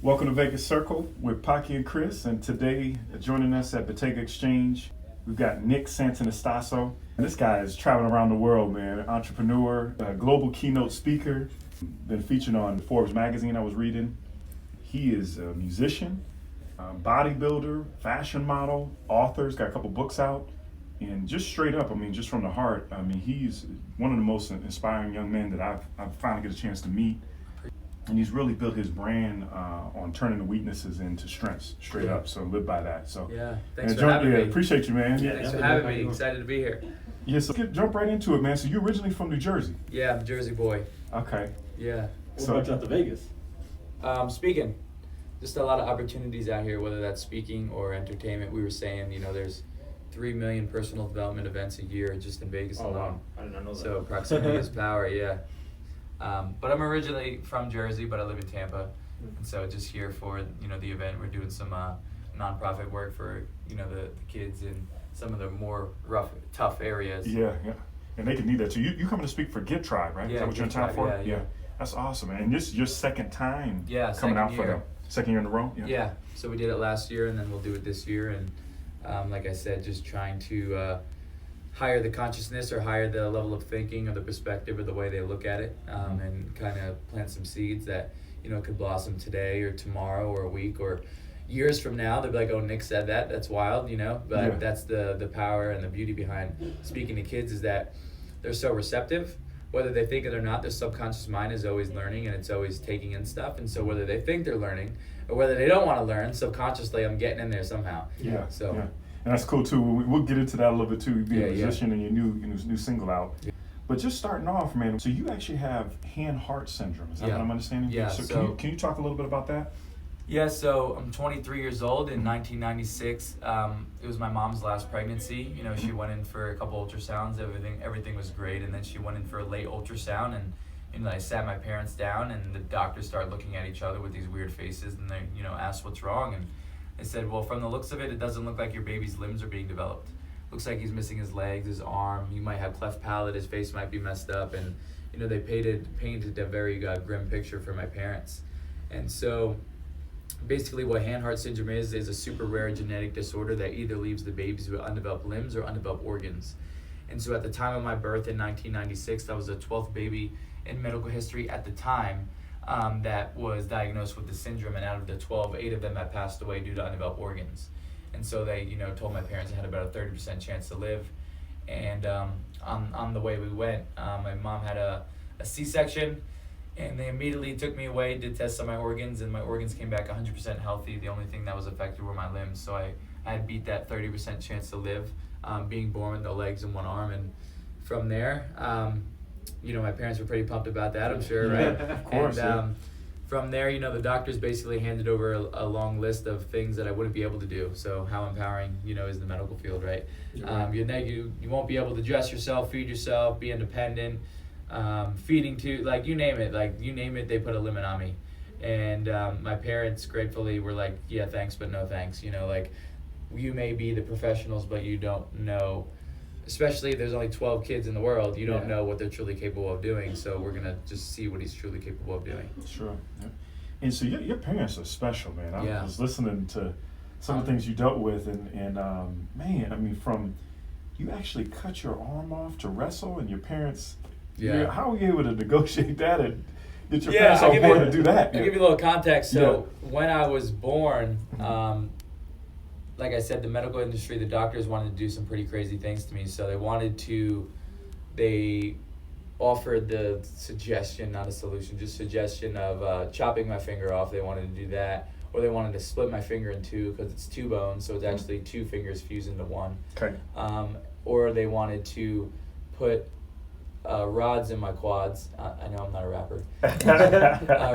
Welcome to Vegas Circle with Paki and Chris, and today joining us at Bottega Exchange, we've got Nick Santonastasso. And this guy is traveling around the world, man. Entrepreneur, global keynote speaker, been featured on Forbes magazine I was reading. He is a musician, bodybuilder, fashion model, author. He's got a couple books out. And just straight up, just from the heart, he's one of the most inspiring young men that I've finally get a chance to meet. And he's really built his brand on turning the weaknesses into strengths, straight up. So live by that. So thanks for having me. Appreciate you, man. Yeah, thanks for having me. Excited to be here. Yeah, so jump right into it, man. So you're originally from New Jersey. Yeah, I'm a Jersey boy. Okay. Yeah. What brought you out to Vegas? Speaking. Just a lot of opportunities out here, whether that's speaking or entertainment. We were saying, there's 3 million personal development events a year just in Vegas alone. Wow. I did not know that. So proximity is power, yeah. But I'm originally from Jersey, but I live in Tampa. And so just here for, the event. We're doing some nonprofit work for, the kids in some of the more tough areas. Yeah. And they can need that too. You coming to speak for Get Tribe, right? Yeah, is that what you're in town for? Yeah. That's awesome, man. And this is your second time coming out year. for the second year in a row? Yeah. So we did it last year, and then we'll do it this year. And like I said, just trying to higher the consciousness or higher the level of thinking or the perspective or the way they look at it, and kind of plant some seeds that, could blossom today or tomorrow or a week or years from now. They'll be like, oh, Nick said that. That's wild, But that's the power and the beauty behind speaking to kids is that they're so receptive. Whether they think it or not, their subconscious mind is always learning and it's always taking in stuff. And so whether they think they're learning or whether they don't want to learn, subconsciously I'm getting in there somehow. Yeah. And that's cool too. We'll get into that a little bit too. Being a musician and your new single out. Yeah. But just starting off, man. So you actually have Hanhart Syndrome. Is that what I'm understanding? Yeah. So can you talk a little bit about that? Yeah. So I'm 23 years old. In 1996, it was my mom's last pregnancy. She went in for a couple ultrasounds. Everything was great, and then she went in for a late ultrasound, and I sat my parents down, and the doctors started looking at each other with these weird faces, and they asked what's wrong, and they said, well, from the looks of it, it doesn't look like your baby's limbs are being developed. Looks like he's missing his legs, his arm. You might have cleft palate. His face might be messed up. And, they painted a very grim picture for my parents. And so basically what Hanhart Syndrome is a super rare genetic disorder that either leaves the babies with undeveloped limbs or undeveloped organs. And so at the time of my birth in 1996, I was the 12th baby in medical history at the time that was diagnosed with the syndrome, and out of the 12, 8 of them had passed away due to undeveloped organs. And so they, told my parents I had about a 30% chance to live. And on the way we went, my mom had a C-section, and they immediately took me away, did tests on my organs, and my organs came back 100% healthy. The only thing that was affected were my limbs. So I had beat that 30% chance to live, being born with no legs and one arm. And from there, my parents were pretty pumped about that, I'm sure, right? Of course. And from there, the doctors basically handed over a long list of things that I wouldn't be able to do. So how empowering, is the medical field, right? You won't be able to dress yourself, feed yourself, be independent, feeding to, you name it, they put a limit on me. And my parents gratefully were like, yeah, thanks, but no thanks. You may be the professionals, but you don't know. Especially if there's only 12 kids in the world, you don't know what they're truly capable of doing. So we're gonna just see what he's truly capable of doing. Sure. Yeah. And so your parents are special, man. I was listening to some of the things you dealt with, and man, from you actually cut your arm off to wrestle, and your parents. Yeah. How were you able to negotiate that and get your parents on board to do that? I'll give you a little context. So when I was born. Like I said, the medical industry, the doctors wanted to do some pretty crazy things to me. So they offered the suggestion, not a solution, just suggestion of chopping my finger off. They wanted to do that. Or they wanted to split my finger in two because it's 2 bones. So it's actually 2 fingers fused into one. Okay. Or they wanted to put rods in my quads. I know I'm not a rapper.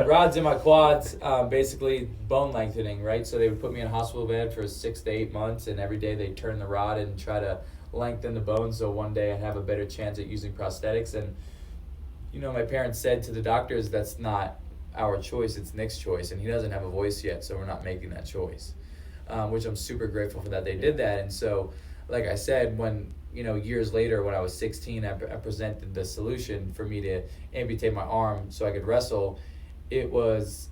Rods in my quads, basically bone lengthening, right? So they would put me in a hospital bed for 6 to 8 months, and every day they'd turn the rod and try to lengthen the bone so one day I'd have a better chance at using prosthetics. And, my parents said to the doctors, that's not our choice, it's Nick's choice, and he doesn't have a voice yet, so we're not making that choice, which I'm super grateful for that they did that. And so, like I said, when years later when I was 16, I presented the solution for me to amputate my arm so I could wrestle. It was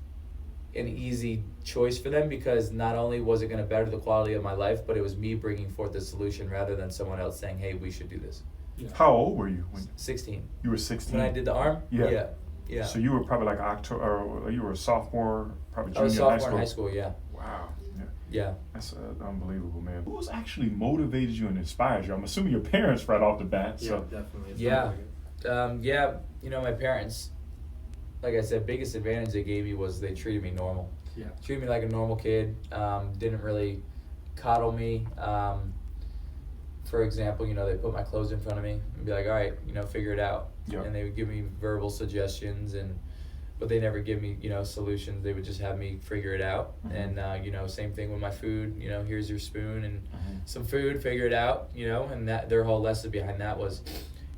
an easy choice for them, because not only was it going to better the quality of my life, but it was me bringing forth the solution rather than someone else saying, hey, we should do this. Yeah. How old were you when 16. you were 16? When I did the arm? Yeah. Yeah. So you were probably like October, or you were a sophomore, probably I was junior sophomore in high school, yeah. Wow. Yeah. Yeah. That's unbelievable, man. Who's actually motivated you and inspired you? I'm assuming your parents right off the bat. Yeah, So definitely. It's Yeah. not like Yeah, you know, my parents, like I said, biggest advantage they gave me was they treated me normal. it. Yeah. Treated me like a normal kid, didn't really coddle me. For example, you know, they put my clothes in front of me and be like, all right, you know, figure it out. Yeah. And they would give me verbal suggestions, but they never give me, you know, solutions. They would just have me figure it out. Mhm. And, you know, same thing with my food, you know, here's your spoon and Mhm. some food, figure it out, you know, and that their whole lesson behind that was,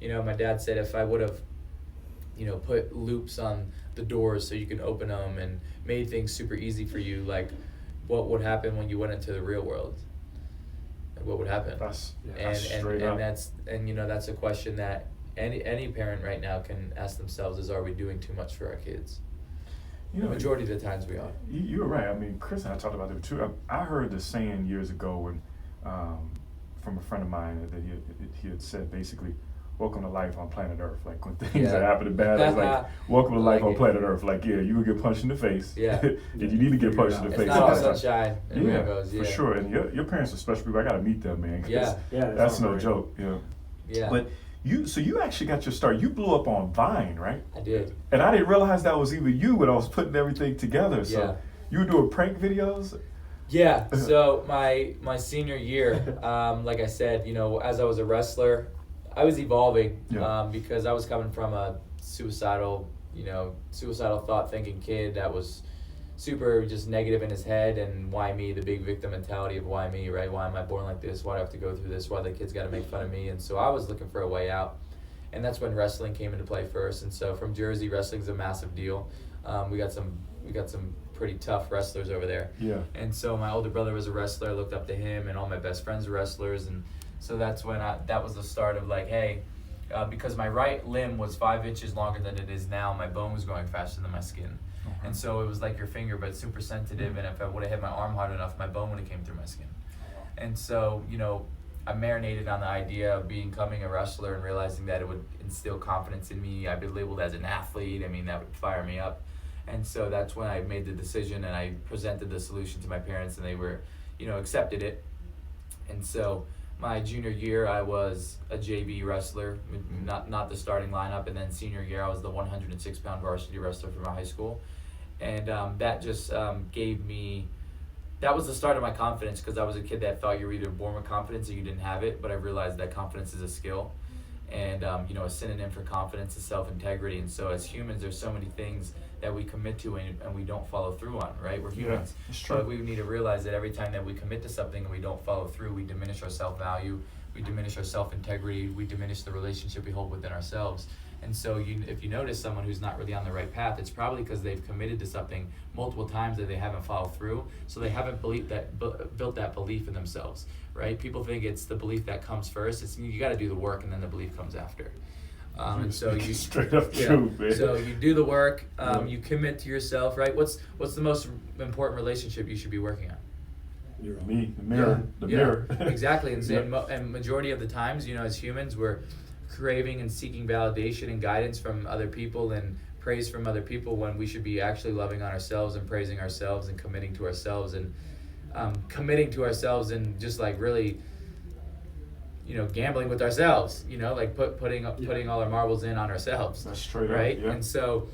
you know, my dad said if I would have, you know, put loops on the doors so you can open them and made things super easy for you, like what would happen when you went into the real world? Like, what would happen? that's and straight and up. that's you know, that's a question that any parent right now can ask themselves is, are we doing too much for our kids? You The know, majority of the times we are. You were right. I mean, Chris and I talked about it too. I heard the saying years ago when, from a friend of mine that he had said basically, "Welcome to life on planet Earth." Like when things Yeah. that happen bad, it's like, "Welcome to I life like on it. planet Earth." Like, yeah, you will get punched in the face. Yeah. and you need to get Figure punched it in the out. face. It's not all sometimes. sunshine and rainbows. Yeah, for sure. And your parents are special people. I gotta meet them, man. 'Cause Yeah. Yeah, that's all no great. joke. Yeah. Yeah. But you actually got your start. You blew up on Vine, right? I did. And I didn't realize that was even you when I was putting everything together. So Yeah. you were doing prank videos. Yeah. So my senior year, like I said, you know, as I was a wrestler, I was evolving Yeah. because I was coming from a suicidal thought thinking kid that was super just negative in his head, and why me, the big victim mentality of why me, right? Why am I born like this? Why do I have to go through this? Why the kids got to make fun of me? And so I was looking for a way out, and that's when wrestling came into play first. And so from Jersey, wrestling's a massive deal. We got some pretty tough wrestlers over there. Yeah. And so my older brother was a wrestler. I looked up to him, and all my best friends were wrestlers. And so that's when that was the start of like, hey, because my right limb was 5 inches longer than it is now, my bone was growing faster than my skin. Okay. And so it was like your finger, but super sensitive. And if I would have hit my arm hard enough, my bone would have came through my skin. And so, you know, I marinated on the idea of becoming a wrestler and realizing that it would instill confidence in me. I'd been labeled as an athlete. I mean, that would fire me up. And so that's when I made the decision, and I presented the solution to my parents, and they were, you know, accepted it. And so my junior year, I was a JV wrestler, not the starting lineup. And then senior year, I was the 106-pound varsity wrestler for my high school. And that just gave me, that was the start of my confidence, because I was a kid that thought you were either born with confidence or you didn't have it. But I realized that confidence is a skill. And, you know, a synonym for confidence is self-integrity. And so as humans, there's so many things that we commit to and we don't follow through on, right? We're humans. Yeah, it's true. But we need to realize that every time that we commit to something and we don't follow through, we diminish our self-value, we diminish our self-integrity, we diminish the relationship we hold within ourselves. And so if you notice someone who's not really on the right path, it's probably because they've committed to something multiple times that they haven't followed through. So they haven't built that belief in themselves, right? People think it's the belief that comes first. It's you got to do the work, and then the belief comes after. And so you straight up yeah. true, man. So you do the work, Yeah. you commit to yourself, right? What's the most important relationship you should be working on? You're on. Me, the mirror, the Yeah, mirror. exactly. And, Yeah. and majority of the times, you know, as humans, we're craving and seeking validation and guidance from other people and praise from other people, when we should be actually loving on ourselves and praising ourselves and committing to ourselves and just like really, you know, gambling with ourselves, you know, like putting all our marbles in on ourselves. That's straight right? up, yeah. And so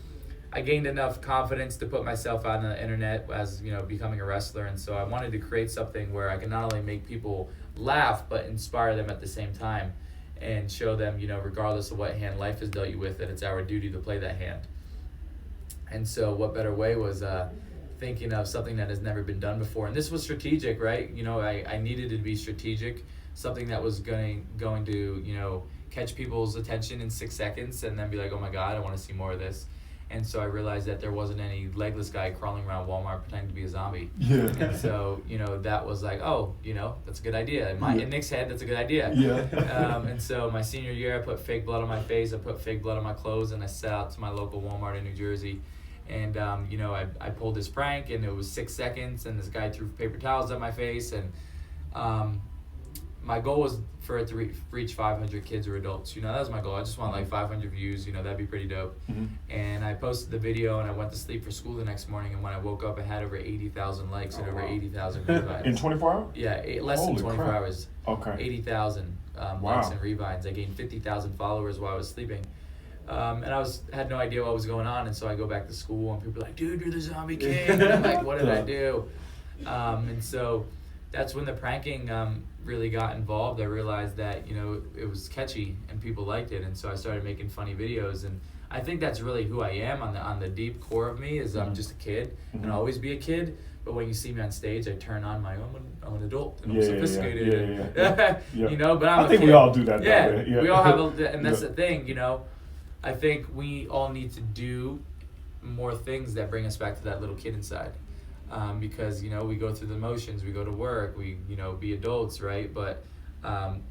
I gained enough confidence to put myself out on the internet as, you know, becoming a wrestler. And so I wanted to create something where I can not only make people laugh, but inspire them at the same time, and show them, you know, regardless of what hand life has dealt you with, that it's our duty to play that hand. And so what better way was thinking of something that has never been done before. And this was strategic, right? You know, I needed to be strategic, something that was going to, you know, catch people's attention in 6 seconds and then be like, oh my God, I want to see more of this. And so I realized that there wasn't any legless guy crawling around Walmart pretending to be a zombie. Yeah. And so, you know, that was like, oh, you know, that's a good idea. In Nick's head, that's a good idea. Yeah. And so my senior year, I put fake blood on my face, I put fake blood on my clothes, and I set out to my local Walmart in New Jersey. And you know, I pulled this prank, and it was 6 seconds, and this guy threw paper towels at my face, and my goal was for it to reach 500 kids or adults. You know, that was my goal. I just want like 500 views. You know, that'd be pretty dope. And I posted the video, and I went to sleep for school the next morning. And when I woke up, it had over 80,000 likes and over 80,000 rewinds. In 24 hours? Yeah, less than 24 crap. hours. Okay. 80,000 likes and rewinds. I gained 50,000 followers while I was sleeping. And I had no idea what was going on, and so I go back to school, and people are like, "Dude, you're the zombie king." And I'm like, "What did I do?" And so that's when the pranking really got involved. I realized that, you know, it was catchy and people liked it, and so I started making funny videos. And I think that's really who I am on the deep core of me is I'm just a kid, and I'll always be a kid. But when you see me on stage, I turn on my own. I'm an adult and I'm sophisticated. You know, but I'm a think kid. we all do that. Yeah, though, yeah. we all have and that's the thing, you know. I think we all need to do more things that bring us back to that little kid inside. Because, you know, we go through the motions, we go to work, we, you know, be adults, right? But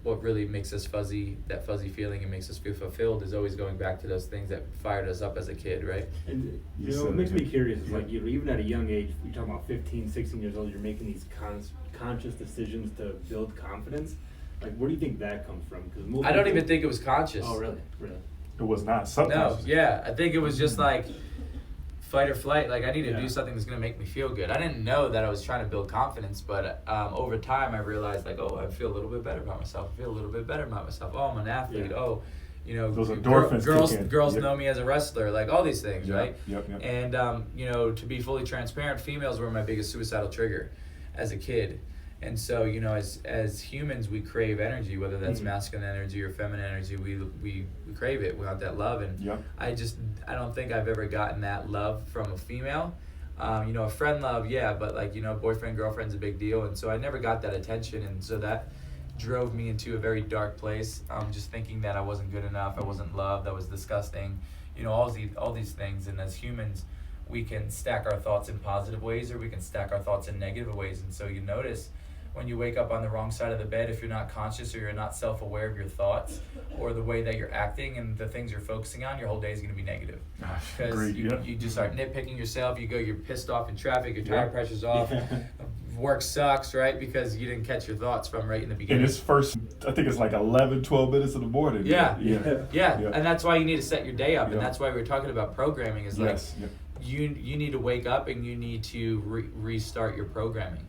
what really makes us that fuzzy feeling and makes us feel fulfilled is always going back to those things that fired us up as a kid, right? And, you know, it makes me curious. It's like, you know, even at a young age, you're talking about 15, 16 years old, you're making these conscious decisions to build confidence. Like, where do you think that comes from? Because I don't even think it was conscious. Oh, really? Really? It was not No, subconscious. yeah. I think it was just like fight or flight. Like, I need to do something that's going to make me feel good. I didn't know that I was trying to build confidence, but over time I realized, like, oh, I feel a little bit better about myself. I feel a little bit better about myself. Oh, I'm an athlete. Oh, you know, those endorphins girls know me as a wrestler. Like, all these things, right? Yep. And, you know, to be fully transparent, females were my biggest suicidal trigger as a kid. And so, you know, as humans, we crave energy, whether that's masculine energy or feminine energy. We crave it. We want that love. And I don't think I've ever gotten that love from a female. You know, a friend love, yeah, but like, you know, boyfriend, girlfriend's a big deal. And so I never got that attention. And so that drove me into a very dark place. Just thinking that I wasn't good enough. I wasn't loved. I was disgusting. You know, all these things. And as humans, we can stack our thoughts in positive ways, or we can stack our thoughts in negative ways. And so you notice when you wake up on the wrong side of the bed, if you're not conscious or you're not self-aware of your thoughts or the way that you're acting and the things you're focusing on, your whole day is going to be negative. Because you just start nitpicking yourself. You're pissed off in traffic, your tire pressure's off, work sucks, right? Because you didn't catch your thoughts from right in the beginning. In its first, I think it's like 11, 12 minutes of the morning. Yeah. And that's why you need to set your day up. And that's why we were talking about programming is like, you need to wake up and you need to restart your programming.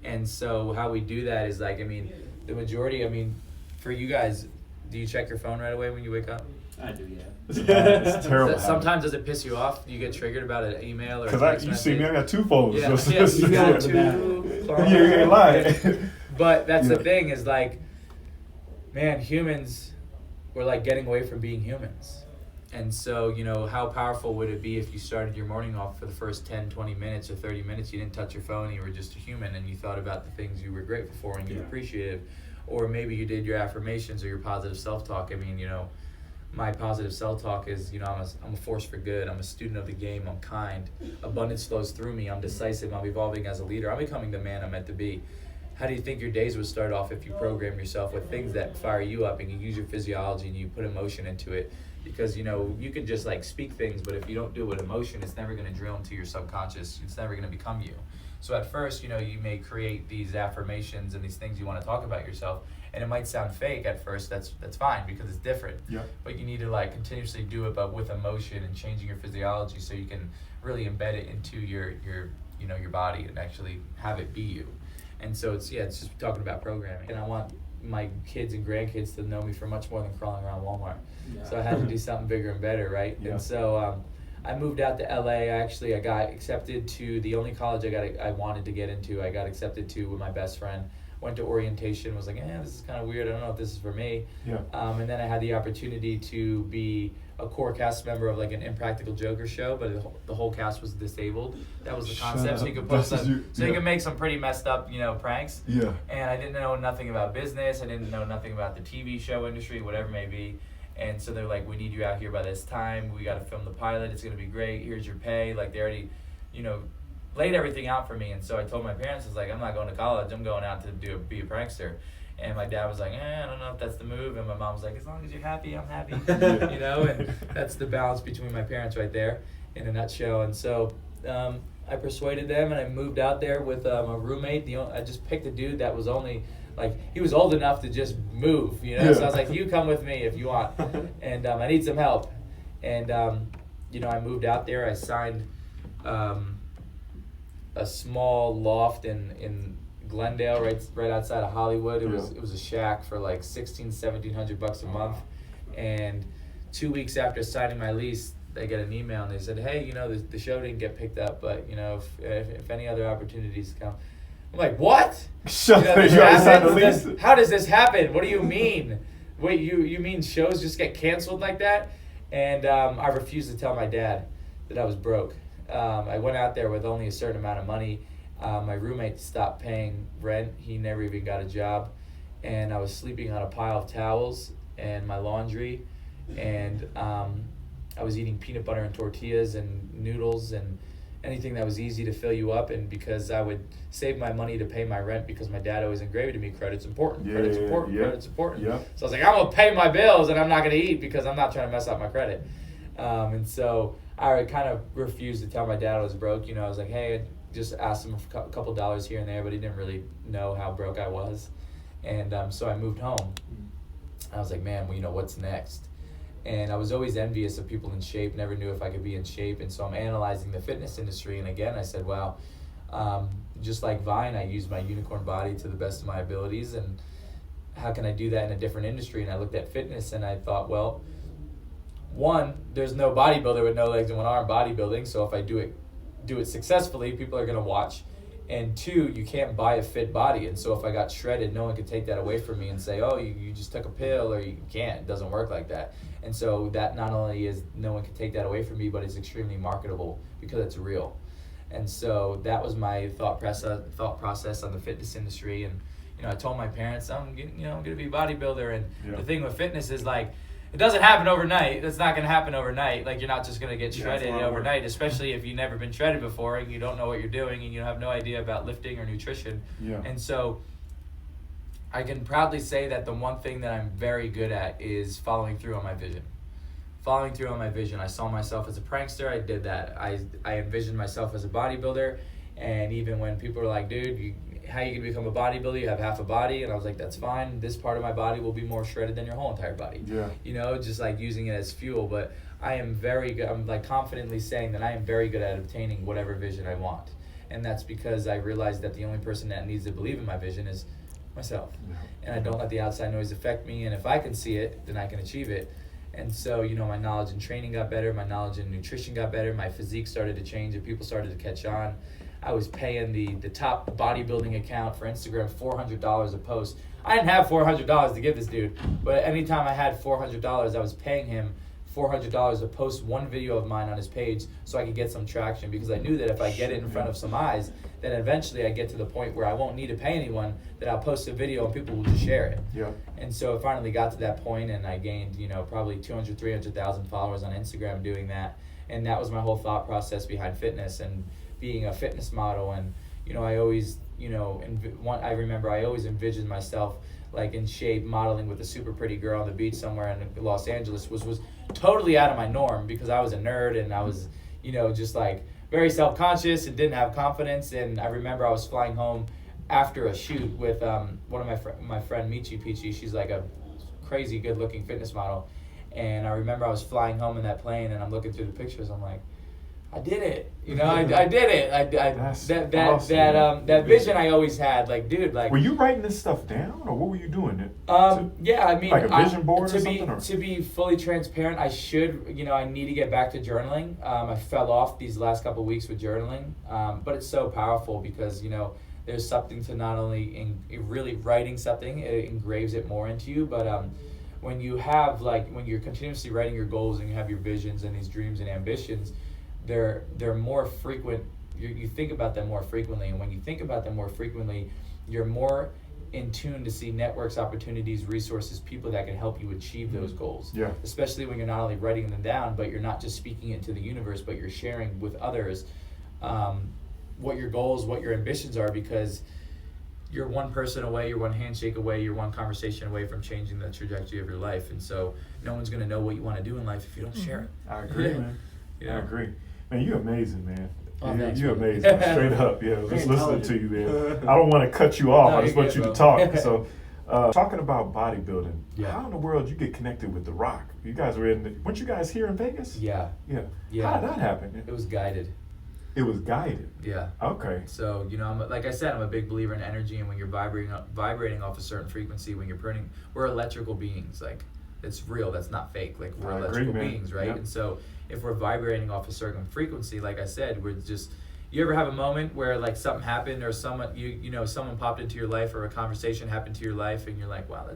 And so how we do that is like, I mean, the majority, I mean, for you guys, do you check your phone right away when you wake up? I do, yeah. It's terrible. Sometimes does it piss you off? Do you get triggered about an email or because you see me, I got two phones. Yeah, you got two phones. You ain't lying. But that's the thing is like, man, humans, we're like getting away from being humans. And so, you know, how powerful would it be if you started your morning off for the first 10, 20 minutes or 30 minutes, you didn't touch your phone, you were just a human and you thought about the things you were grateful for and you appreciated. Or maybe you did your affirmations or your positive self-talk. I mean, you know, my positive self-talk is, you know, I'm a force for good. I'm a student of the game. I'm kind. Abundance flows through me. I'm decisive. I'm evolving as a leader. I'm becoming the man I'm meant to be. How do you think your days would start off if you program yourself with things that fire you up and you use your physiology and you put emotion into it? Because, you know, you can just like speak things, but if you don't do it with emotion, it's never going to drill into your subconscious. It's never going to become you. So at first, you know, you may create these affirmations and these things you want to talk about yourself, and it might sound fake at first. That's fine because it's different. But you need to like continuously do it, but with emotion and changing your physiology so you can really embed it into your you know, your body and actually have it be you. And so it's just talking about programming. And I want my kids and grandkids to know me for much more than crawling around Walmart. So I had to do something bigger and better, right? And so I moved out to LA. I got accepted to the only college I wanted to get into. I got accepted to with my best friend. Went to orientation, was like, this is kind of weird. I don't know if this is for me. And then I had the opportunity to be a core cast member of like an Impractical Joker show, but the whole cast was disabled. That was the concept. So you could post you can make some pretty messed up, you know, pranks. And I didn't know nothing about business. I didn't know nothing about the TV show industry, whatever it may be. And so they're like, we need you out here by this time. We got to film the pilot. It's going to be great. Here's your pay. Like they already, you know, laid everything out for me. And so I told my parents, I was like, I'm not going to college. I'm going out to be a prankster. And my dad was like, I don't know if that's the move. And my mom was like, as long as you're happy, I'm happy. You know, and that's the balance between my parents right there. in a nutshell. And so I persuaded them, and I moved out there with a roommate. I just picked a dude that was only, like, he was old enough to just move, you know? Yeah. So I was like, you come with me if you want. And I need some help. And, you know, I moved out there. I signed a small loft in Glendale, right outside of Hollywood. It was a shack for like $1,600-$1,700 a month. And 2 weeks after signing my lease, they get an email and they said, hey, you know, the show didn't get picked up, but, you know, if any other opportunities come. I'm like, what? Shut You know, up, you already signed the this- lease. how does this happen? What do you mean? Wait, you mean shows just get canceled like that? And I refused to tell my dad that I was broke. I went out there with only a certain amount of money. My roommate stopped paying rent. He never even got a job. And I was sleeping on a pile of towels and my laundry. And I was eating peanut butter and tortillas and noodles and anything that was easy to fill you up. And because I would save my money to pay my rent, because my dad always engraved to me, credit's important, credit's important, credit's important. Yeah. So I was like, I'm going to pay my bills and I'm not going to eat because I'm not trying to mess up my credit. And so I kind of refused to tell my dad I was broke. You know, I was like, hey, I just asked him for a couple dollars here and there, but he didn't really know how broke I was. And so I moved home. I was like, man, well, you know, what's next? And I was always envious of people in shape, never knew if I could be in shape. And so I'm analyzing the fitness industry. And again, I said, wow, just like Vine, I use my unicorn body to the best of my abilities. And how can I do that in a different industry? And I looked at fitness and I thought, well, one, there's no bodybuilder with no legs and one arm bodybuilding. So if I do it successfully, people are going to watch. And two, you can't buy a fit body. And so if I got shredded, no one could take that away from me and say, oh, you just took a pill, or you can't. It doesn't work like that. And so that not only is no one can take that away from me, but it's extremely marketable because it's real. And so that was my thought process on the fitness industry. And, you know, I told my parents, I'm going to be a bodybuilder. And the thing with fitness is, like, it doesn't happen overnight. It's not going to happen overnight. Like, you're not just going to get shredded overnight, especially if you've never been shredded before and you don't know what you're doing and you have no idea about lifting or nutrition. Yeah. And so I can proudly say that the one thing that I'm very good at is following through on my vision. Following through on my vision. I saw myself as a prankster. I did that. I envisioned myself as a bodybuilder. And even when people were like, dude, how are you going to become a bodybuilder? You have half a body. And I was like, that's fine. This part of my body will be more shredded than your whole entire body. Yeah. You know, just like using it as fuel. But I am very good. I'm like confidently saying that I am very good at obtaining whatever vision I want. And that's because I realized that the only person that needs to believe in my vision is myself. Yeah. And I don't let the outside noise affect me. And if I can see it, then I can achieve it. And so, you know, my knowledge in training got better. My knowledge in nutrition got better. My physique started to change and people started to catch on. I was paying the top bodybuilding account for Instagram $400 a post. I didn't have $400 to give this dude, but anytime I had $400, I was paying him $400 to post one video of mine on his page so I could get some traction, because I knew that if I get it in front of some eyes, then eventually I get to the point where I won't need to pay anyone, that I'll post a video and people will just share it. Yeah. And so it finally got to that point, and I gained, you know, probably 200, 300,000 followers on Instagram doing that. And that was my whole thought process behind fitness and being a fitness model. And, you know, I always, you know, I remember I always envisioned myself like in shape, modeling with a super pretty girl on the beach somewhere in Los Angeles, was totally out of my norm, because I was a nerd and I was, you know, just like very self-conscious and didn't have confidence. And I remember I was flying home after a shoot with one of my friend Michi Peachy. She's like a crazy good looking fitness model. And I remember I was flying home in that plane and I'm looking through the pictures. I'm like, I did it. You know, I did it. That's that awesome, that vision I always had. Like, dude, like. Were you writing this stuff down, or what were you doing? Yeah, I mean, like a vision board or something? To be fully transparent, I need to get back to journaling. I fell off these last couple of weeks with journaling, but it's so powerful because, you know, there's something to not only in really writing something, it engraves it more into you, but when you're continuously writing your goals and you have your visions and these dreams and ambitions, they're more frequent. You think about them more frequently, and when you think about them more frequently, you're more in tune to see networks, opportunities, resources, people that can help you achieve those goals. Yeah. Especially when you're not only writing them down, but you're not just speaking it to the universe, but you're sharing with others what your goals, what your ambitions are, because you're one person away, you're one handshake away, you're one conversation away from changing the trajectory of your life. And so no one's going to know what you want to do in life if you don't share it. I agree, man. Yeah. I agree. Man, you're amazing, man. Oh, thanks, you're man. amazing, straight up. Yeah, just listening to you, intelligent. man. I don't want to cut you off. No, I just you're want good, you to bro. talk. So, talking about bodybuilding, Yeah. how in the world you get connected with The Rock? You guys were weren't you guys here in Vegas? Yeah. Yeah. Yeah. How did that happen? It was guided. It was guided. Yeah. Okay. So, like I said, I'm a big believer in energy, and when you're vibrating off a certain frequency, when we're electrical beings. Like, it's real. That's not fake. Like, we're I agree, electrical man. beings, right? Yep. And so, if we're vibrating off a certain frequency, like I said, we're just. You ever have a moment where like something happened, or someone someone popped into your life, or a conversation happened to your life, and you're like, wow,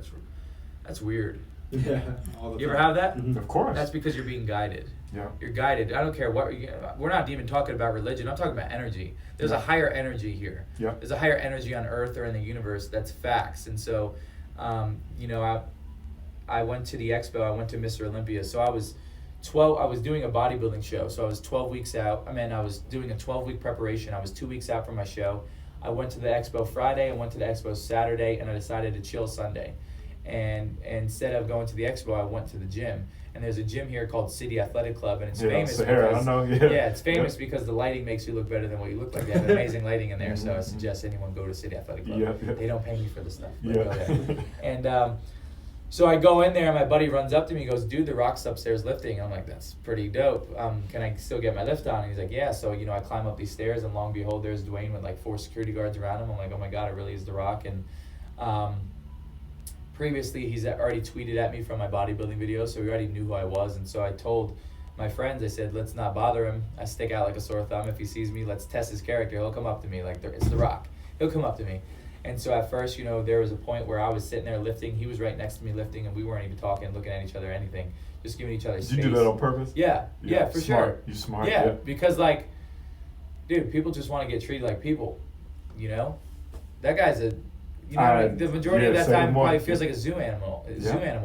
that's weird. Yeah. All the You ever time. have that? Mhm. Of course. That's because you're being guided. Yeah. You're guided. I don't care what. We're not even talking about religion. I'm talking about energy. There's a higher energy here. Yeah. There's a higher energy on Earth or in the universe. That's facts. And so, I went to the expo. I went to Mr. Olympia. So I was 12. I was doing a bodybuilding show. So I was 12 weeks out. I was doing a 12-week preparation. I was 2 weeks out from my show. I went to the expo Friday. I went to the expo Saturday, and I decided to chill Sunday. And instead of going to the expo, I went to the gym. And there's a gym here called City Athletic Club, and it's famous Sahara, because I know, it's famous because the lighting makes you look better than what you look like. They have amazing lighting in there, so I suggest anyone go to City Athletic Club. Yeah. They don't pay me for this stuff. But Yeah. go there. And so I go in there, and my buddy runs up to me and goes, "Dude, the Rock's upstairs lifting." And I'm like, "That's pretty dope. Can I still get my lift on?" And he's like, "Yeah." So I climb up these stairs, and long and behold, there's Dwayne with like 4 security guards around him. I'm like, "Oh my God, it really is the Rock." And previously, he's already tweeted at me from my bodybuilding video, so he already knew who I was. And so I told my friends, I said, let's not bother him. I stick out like a sore thumb. If he sees me, let's test his character. He'll come up to me like it's The Rock. He'll come up to me. And so at first, there was a point where I was sitting there lifting. He was right next to me lifting, and we weren't even talking, looking at each other or anything, just giving each other space. Did you do that on purpose? Yeah, for smart. sure. You smart. Yeah, because like, dude, people just want to get treated like people. That guy's the majority of that time probably feels like a zoo animal.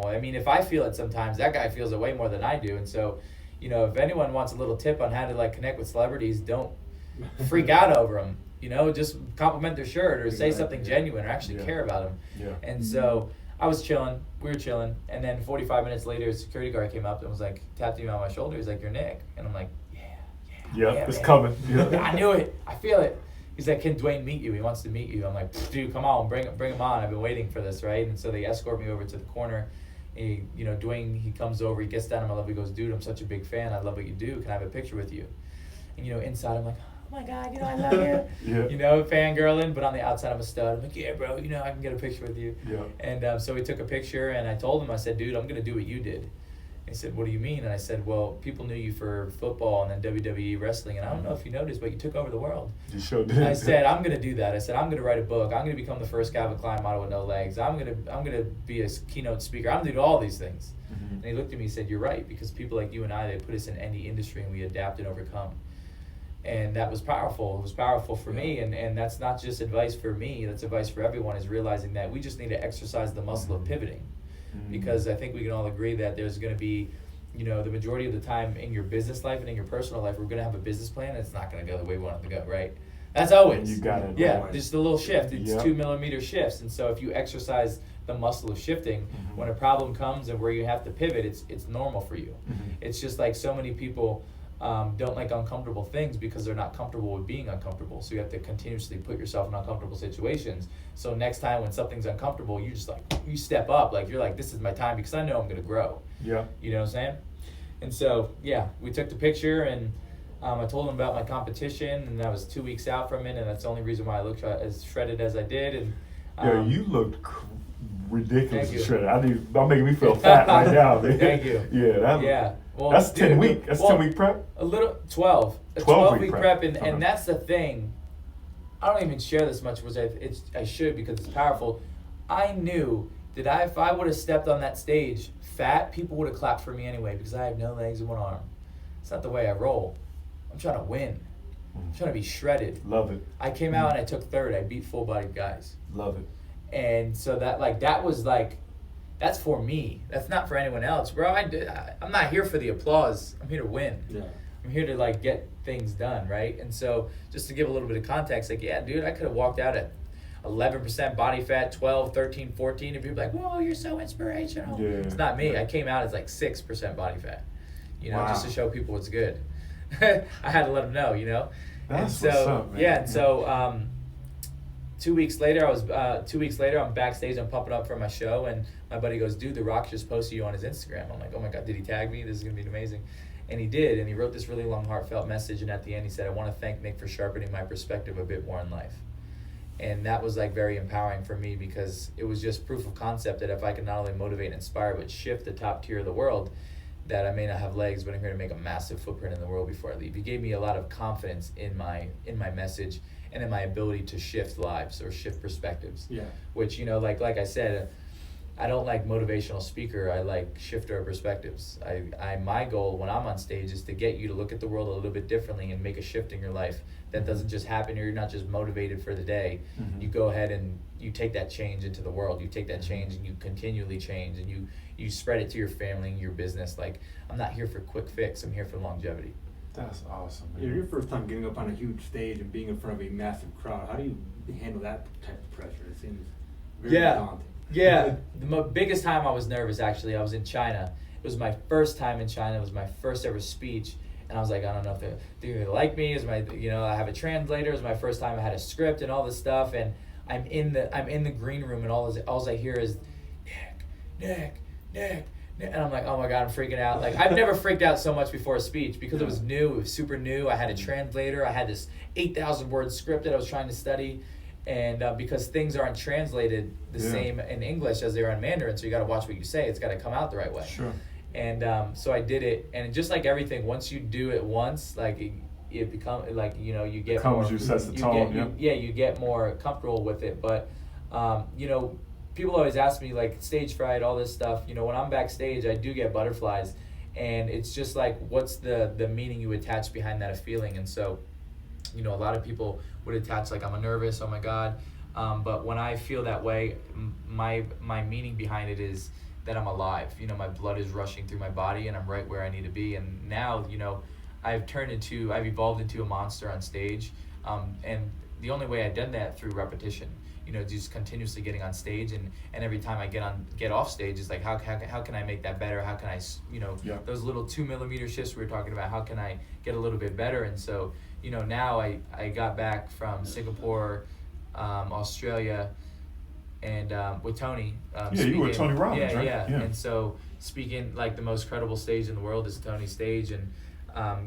I mean, if I feel it sometimes, that guy feels it way more than I do. And so, if anyone wants a little tip on how to like connect with celebrities, don't freak out over them. Just compliment their shirt or say something genuine or actually care about them. Yeah. And so I was chilling. We were chilling. And then 45 minutes later, a security guard came up and was like, tapped me on my shoulder. He's like, "You're Nick." And I'm like, yeah, It's man. coming. Yeah. I knew it. I feel it. He's like, "Can Dwayne meet you? He wants to meet you." I'm like, "Dude, come on, bring him on. I've been waiting for this, right?" And so they escort me over to the corner. Dwayne, he comes over, he gets down on my level, he goes, "Dude, I'm such a big fan. I love what you do. Can I have a picture with you?" And inside I'm like, "Oh my God, I love you." Yeah. Fangirling, but on the outside I'm a stud. I'm like, "Yeah, bro, I can get a picture with you." Yeah. And so we took a picture, and I told him, I said, "Dude, I'm gonna do what you did." He said, "What do you mean?" And I said, "Well, people knew you for football and then WWE wrestling, and I don't know if you noticed, but you took over the world." You sure did. I said, "I'm gonna do that." I said, "I'm gonna write a book. I'm gonna become the first Calvin Klein model with no legs. I'm gonna be a keynote speaker. I'm gonna do all these things." Mhm. And he looked at me and said, "You're right, because people like you and I, they put us in any industry, and we adapt and overcome." And that was powerful. It was powerful for me, and that's not just advice for me. That's advice for everyone, is realizing that we just need to exercise the muscle of pivoting. Because I think we can all agree that there's going to be, the majority of the time in your business life and in your personal life, we're going to have a business plan, and it's not going to go the way we want it to go, right? That's always. You got it. Yeah, Always. just a little shift. It's Yep. 2 millimeter shifts. And so if you exercise the muscle of shifting, when a problem comes and where you have to pivot, it's normal for you. It's just like so many people don't like uncomfortable things because they're not comfortable with being uncomfortable. So you have to continuously put yourself in uncomfortable situations. So next time when something's uncomfortable, you just you step up. Like, you're like, this is my time because I know I'm going to grow. Yeah. You know what I'm saying? And so, we took the picture, and I told him about my competition, and I was 2 weeks out from it, and that's the only reason why I looked as shredded as I did. And You looked ridiculously Thank you. shredded. Y'all making me feel fat right now, man. Thank you. Yeah. Well, That's dude, 10 week. That's 10 week prep. A little 12. A 12 week week prep, prep. and that's the thing. I don't even share this much, which I should, because it's powerful. I knew that if I would have stepped on that stage fat, people would have clapped for me anyway, because I have no legs and one arm. It's not the way I roll. I'm trying to win. I'm trying to be shredded. Love it. I came out and I took third. I beat full-bodied guys. Love it. And so that was that's for me. That's not for anyone else, bro. I'm not here for the applause. I'm here to win. Yeah. I'm here to get things done, right? And so just to give a little bit of context, dude, I could have walked out at 11% body fat, 12, 13, 14, and people be like, "Whoa, you're so inspirational." Yeah. It's not me. I came out as 6% body fat, Wow. just to show people what's good. I had to let him know, you know. That's and so, what's up, man. Yeah, and so 2 weeks later, I'm backstage, I'm pumping up for my show, and my buddy goes, dude, The Rock just posted you on his Instagram. I'm like, oh my God, did he tag me? This is gonna be amazing. And he did, and he wrote this really long, heartfelt message, and at the end he said, I want to thank Nick for sharpening my perspective a bit more in life. And that was like very empowering for me, because it was just proof of concept that if I can not only motivate and inspire, but shift the top tier of the world, that I may not have legs, but I'm here to make a massive footprint in the world before I leave. He gave me a lot of confidence in my message and in my ability to shift lives or shift perspectives. Yeah. Which, you know, like I said, I don't like motivational speaker. I like shifter of perspectives. My goal when I'm on stage is to get you to look at the world a little bit differently and make a shift in your life. That doesn't just happen, or you're not just motivated for the day. Mm-hmm. You go ahead and you take that change into the world. You take that change and you continually change, and you spread it to your family and your business. Like, I'm not here for quick fix. I'm here for longevity. That's awesome, man. You know, your first time getting up on a huge stage and being in front of a massive crowd, how do you handle that type of pressure? It seems very daunting. Yeah. The biggest time I was nervous, actually, I was in China. It was my first time in China. It was my first ever speech. And I was like, I don't know if they're gonna like me. I have a translator. It was my first time I had a script and all this stuff. And I'm in the green room, and all I hear is, Nick. And I'm like, oh my God, I'm freaking out. Like, I've never freaked out so much before a speech, because it was new. It was super new. I had a translator. I had this 8,000 word script that I was trying to study. And because things aren't translated the same in English as they are in Mandarin, so you got to watch what you say. It's got to come out the right way. Sure. And so I did it, and just like everything, once you do it once, like it becomes like, you know, you get more. You sets the tone. You get more comfortable with it. But you know, people always ask me, like, stage fright, all this stuff. You know, when I'm backstage, I do get butterflies, and it's just like, what's the meaning you attach behind that feeling? And so, you know, a lot of people would attach, like, I'm nervous, oh my God. But when I feel that way, my meaning behind it is that I'm alive. You know, my blood is rushing through my body, and I'm right where I need to be. And now, you know, I've evolved into a monster on stage. And the only way I've done that through repetition. You know, just continuously getting on stage, and every time I get off stage, it's like, how can I make that better? How can I, you know, those little 2 millimeter shifts we were talking about, how can I get a little bit better? And so, you know, now I got back from Singapore, Australia, and with Tony. You were with Tony Robbins, right? Yeah. And so, speaking, like, the most credible stage in the world is Tony's stage, and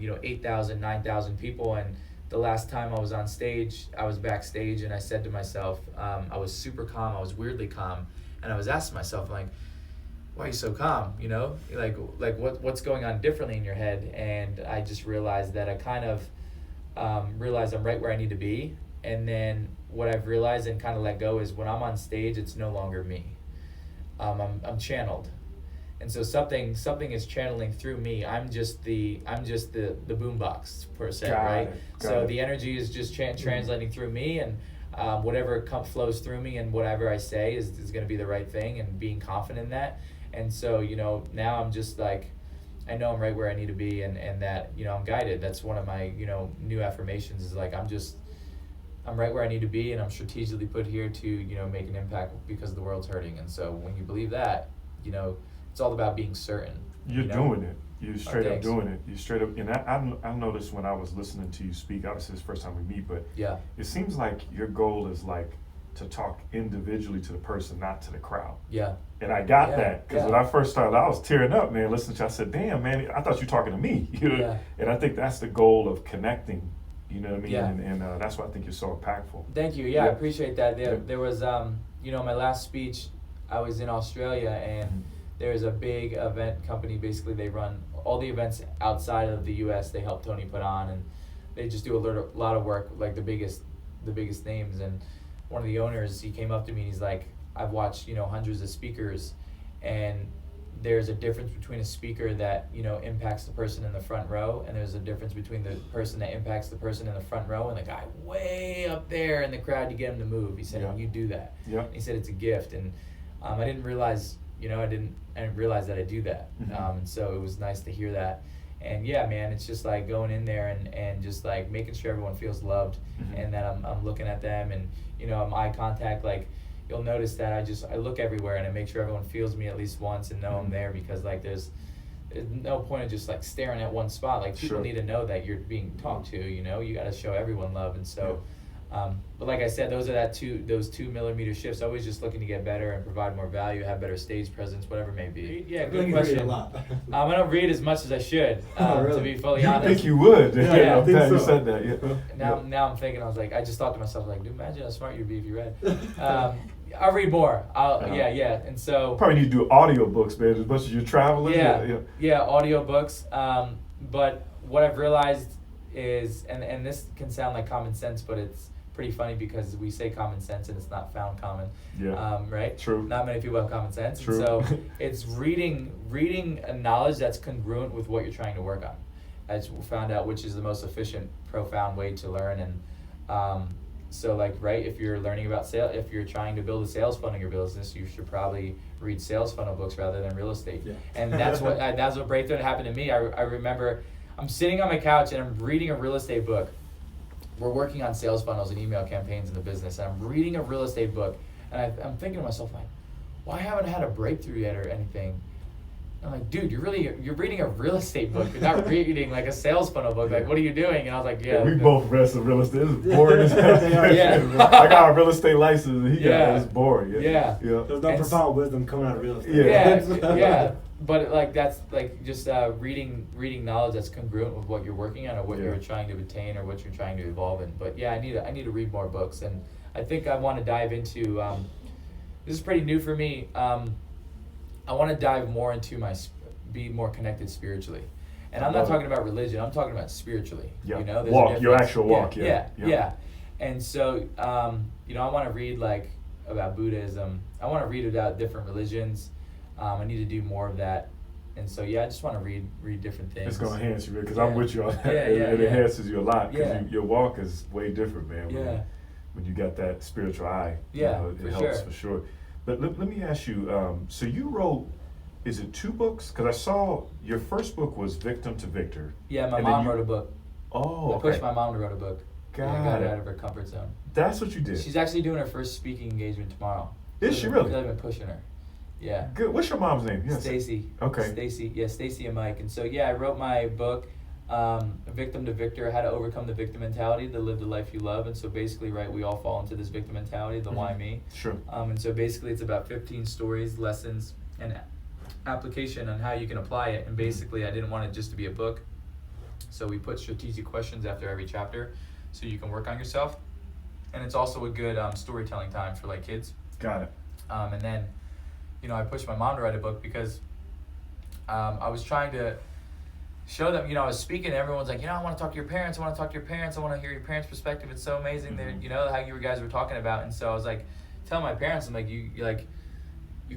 you know, 8,000, 9,000 people. And the last time I was on stage, I was backstage, and I said to myself, I was super calm, I was weirdly calm, and I was asking myself, like, why are you so calm? You know, like what's going on differently in your head? And I just realized that I kind of realized I'm right where I need to be. And then what I've realized and kind of let go is, when I'm on stage, it's no longer me. I'm channeled. And so something is channeling through me. I'm just the boombox per se, right? So the energy is just translating through me, and whatever flows through me and whatever I say is going to be the right thing, and being confident in that. And so, you know, now I'm just like, I know I'm right where I need to be, and that, you know, I'm guided. That's one of my, you know, new affirmations, is like, I'm right where I need to be, and I'm strategically put here to, you know, make an impact because the world's hurting. And so when you believe that, you know, it's all about being certain. You're doing it. You're straight up thanks. doing it. You straight up, and I noticed when I was listening to you speak, obviously it's the first time we meet, but it seems like your goal is like to talk individually to the person, not to the crowd. Yeah. And I got that, because when I first started, I was tearing up, man, listening to you. I said, damn, man, I thought you were talking to me. You know? Yeah. And I think that's the goal of connecting, you know what I mean? Yeah. And that's why I think you're so impactful. Thank you. Yeah, I appreciate that. There was, you know, my last speech, I was in Australia, and there's a big event company. Basically, they run all the events outside of the U.S. They help Tony put on, and they just do a lot of work, like the biggest names. And one of the owners, he came up to me and he's like, I've watched, you know, hundreds of speakers, and there's a difference between a speaker that, you know, impacts the person in the front row, and there's a difference between the person that impacts the person in the front row and the guy way up there in the crowd to get him to move. He said, you do that. Yeah. He said it's a gift, and I didn't realize, you know, I didn't realize that I do that. And so it was nice to hear that. And yeah, man, it's just like going in there and just like making sure everyone feels loved, and that I'm looking at them, and, you know, I'm eye contact. Like, you'll notice that I look everywhere, and I make sure everyone feels me at least once and know I'm there, because like there's there's no point of just like staring at one spot. Like people Sure. need to know that you're being talked to. You know, you got to show everyone love, and so. But like I said, those 2 millimeter shifts. Always just looking to get better and provide more value, have better stage presence, whatever it may be. Yeah, good question. You read a lot. I don't read as much as I should. Oh, really? To be fully You honest. think you would? Yeah, I think You so. said that. Yeah. Now I'm thinking. I was like, I just thought to myself, like, dude, imagine how smart you'd be if you read. I'll read more. Yeah. And so Probably need to do audiobooks, man, as much as you're traveling. yeah, audiobooks. But what I've realized is, and this can sound like common sense, but it's pretty funny because we say common sense and it's not found common. Yeah. Right? True. Not many people have common sense. True. And so it's reading a knowledge that's congruent with what you're trying to work on. I just found out which is the most efficient, profound way to learn. And so like, right, if you're learning about sales, if you're trying to build a sales funnel in your business, you should probably read sales funnel books rather than real estate. Yeah. And that's what breakthrough that happened to me. I remember I'm sitting on my couch and I'm reading a real estate book. We're working on sales funnels and email campaigns in the business, and I'm reading a real estate book, and I'm thinking to myself, like, why haven't I had a breakthrough yet or anything? I'm like, dude, you're reading a real estate book. You're not reading like a sales funnel book. Like, what are you doing? And I was like, yeah. We both wrestle real estate. It's boring as hell. Yeah. I got a real estate license, and it's boring. Yeah. There's no profound wisdom coming out of real estate. Yeah. But like that's like just reading knowledge that's congruent with what you're working on or what you're trying to attain or what you're trying to evolve in. But yeah, I need to read more books, and I think I want to dive into. This is pretty new for me. I want to dive more into be more connected spiritually, and I'm not talking about religion. I'm talking about spiritually. Yeah. You know, there's Walk, a your difference. actual walk. Yeah. And so, I want to read like about Buddhism. I want to read about different religions. I need to do more of that, and so I just want to read different things. It's gonna enhance you, because I'm with you on that. Yeah, It enhances you a lot, because Yeah. your walk is way different, man. Yeah. When you got that spiritual eye, Yeah, it for helps sure. for sure. But let me ask you. So you wrote, is it 2 books? Because I saw your first book was Victim to Victor. Yeah, my And then mom you- wrote a book. Oh, I okay. pushed my mom to write a book. Got Got her it. out of her comfort zone. That's what you did. She's actually doing her first speaking engagement tomorrow. Is she really? Because I've been pushing her. Yeah. Good. What's your mom's name? Yes. Stacy. Okay. Stacy and Mike. And so I wrote my book, Victim to Victor, How to Overcome the Victim Mentality to Live the Life You Love. And so basically, right, we all fall into this victim mentality, the why me. Sure. And so basically it's about 15 stories, lessons, and application on how you can apply it. And basically I didn't want it just to be a book. So we put strategic questions after every chapter so you can work on yourself. And it's also a good storytelling time for like kids. Got it. And then, I pushed my mom to write a book because I was trying to show them, I was speaking and everyone's like, I want to talk to your parents. I want to talk to your parents. I want to hear your parents' perspective. It's so amazing that, how you guys were talking about. And so I was like, telling my parents, I'm like, you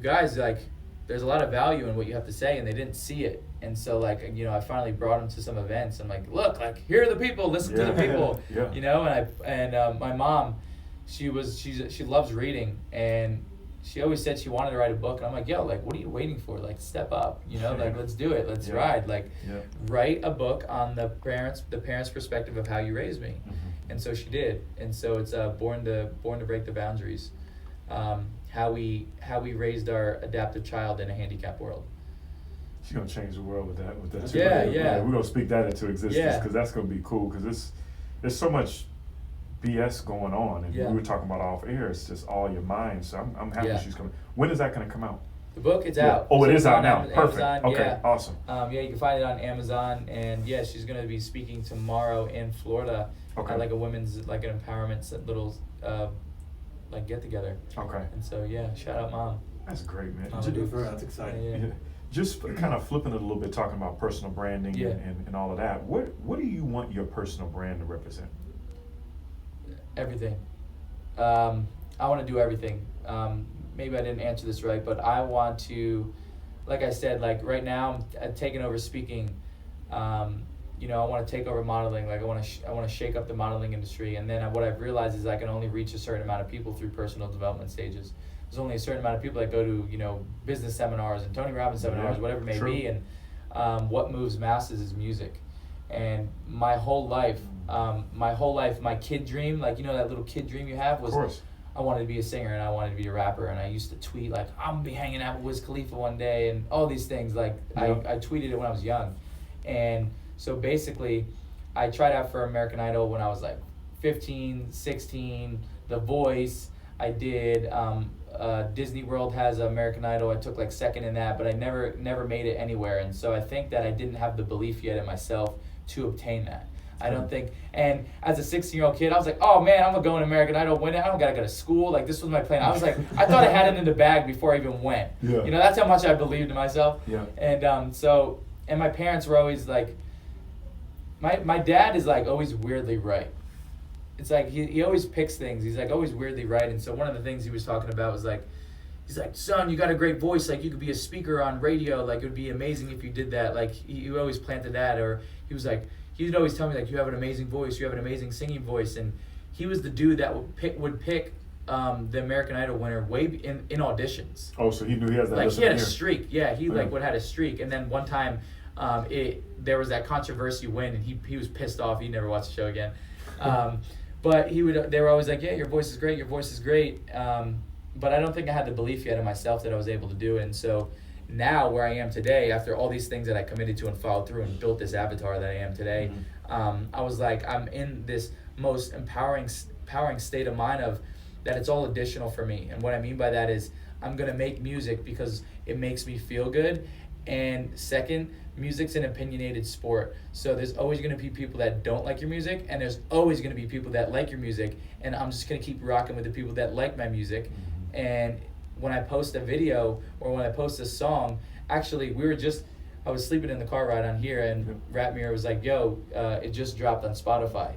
guys, like, there's a lot of value in what you have to say, and they didn't see it. And so, like, I finally brought them to some events. I'm like, look, like, here are the people, listen to the people, and my mom, she loves reading, and she always said she wanted to write a book, and I'm like, yo, like, what are you waiting for? Like, step up, like, let's do it, let's ride, like, write a book on the parents' perspective of how you raised me. And so she did, and so it's born to break the boundaries, how we raised our adaptive child in a handicapped world. She's gonna change the world with that too. Yeah. We're gonna speak that into existence, Yeah. because that's gonna be cool, because there's so much BS going on, and we were talking about off air. It's just all your mind. So I'm happy she's coming. When is that gonna come out? The book, it's out. Oh, it So is it's out on now. Perfect. Amazon, Okay, awesome. You can find it on Amazon, and she's gonna be speaking tomorrow in Florida at like a women's, like an empowerment little like get together. Okay. And so shout out mom. That's great, man. To do for her, that's exciting. Yeah. Just kind of flipping it a little bit, talking about personal branding and all of that. What do you want your personal brand to represent? Everything. I want to do everything. Maybe I didn't answer this right, but I want to, like I said, like right now I'm taking over speaking. I want to take over modeling. Like I want to shake up the modeling industry. And then what I've realized is I can only reach a certain amount of people through personal development stages. There's only a certain amount of people that go to, business seminars and Tony Robbins seminars, whatever it may be. And what moves masses is music. And my whole life, my kid dream, like, that little kid dream you have was, I wanted to be a singer and I wanted to be a rapper, and I used to tweet like, I'm gonna be hanging out with Wiz Khalifa one day and all these things. Like I tweeted it when I was young. And so basically I tried out for American Idol when I was like 15, 16, The Voice. I did Disney World has American Idol. I took like second in that, but I never made it anywhere. And so I think that I didn't have the belief yet in myself to obtain that. I don't think, and as a 16-year-old kid, I was like, oh man, I'm gonna go in American Idol, win it. I don't gotta go to school. Like, this was my plan. I was like, I thought I had it in the bag before I even went. Yeah. You know, that's how much I believed in myself. Yeah. And and my parents were always like, my dad is like always weirdly right. It's like he always picks things. He's like always weirdly right. And so one of the things he was talking about was like, he's like, son, you got a great voice. Like, you could be a speaker on radio. Like, it would be amazing if you did that. Like, he always planted that. Or he was like, he would always tell me, like, you have an amazing voice. You have an amazing singing voice. And he was the dude that would pick the American Idol winner way in auditions. Oh, so he knew he has that. Like, he had a here. streak. Yeah, he like would had a streak. And then one time, there was that controversy win, and he was pissed off. He never watched the show again. But they were always like, yeah, your voice is great. Your voice is great. But I don't think I had the belief yet in myself that I was able to do it. And so now where I am today, after all these things that I committed to and followed through and built this avatar that I am today, I was like, I'm in this most empowering state of mind of that it's all additional for me. And what I mean by that is I'm going to make music because it makes me feel good. And second, music's an opinionated sport. So there's always going to be people that don't like your music, and there's always going to be people that like your music. And I'm just going to keep rocking with the people that like my music. And when I post a video or when I post a song, actually, I was sleeping in the car ride on here, and Rap Mirror was like, yo, it just dropped on Spotify.